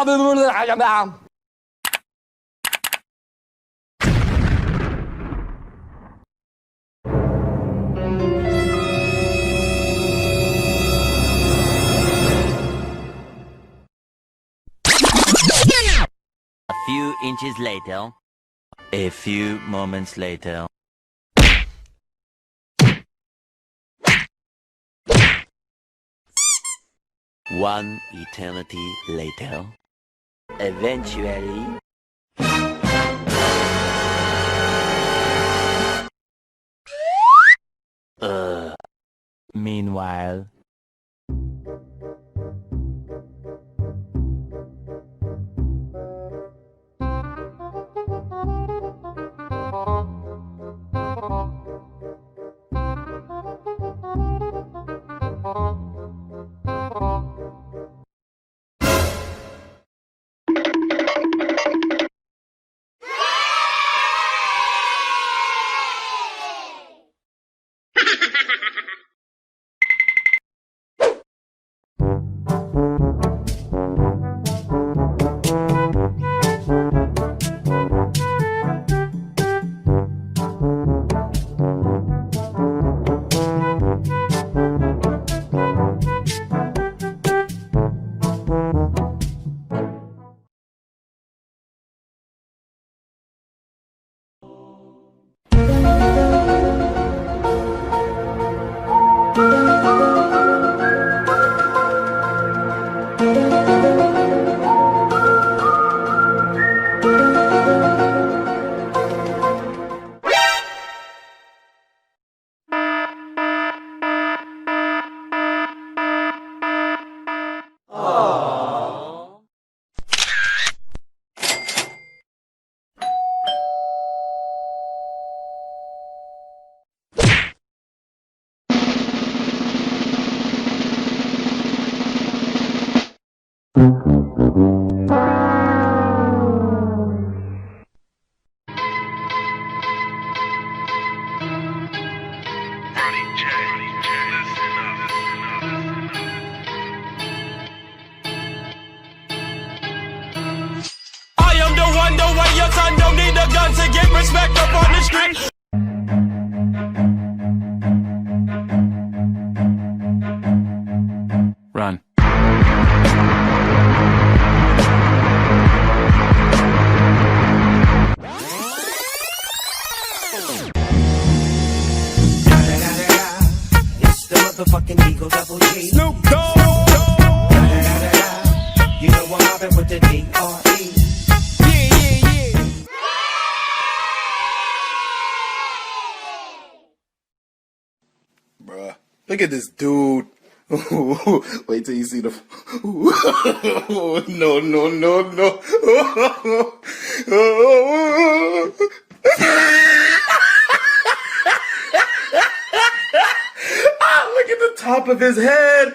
A few inches later. A few moments later. One eternity later. Eventually. Meanwhile. Your son don't need a gun to get respect up on the street. Run. It's the motherfucking Eagle Double G. Snoop Dogg. You know I'm mobbing with the D.R.E. Bruh, look at this dude. Wait till you see the. No, no, no, no. Look at the top of his head.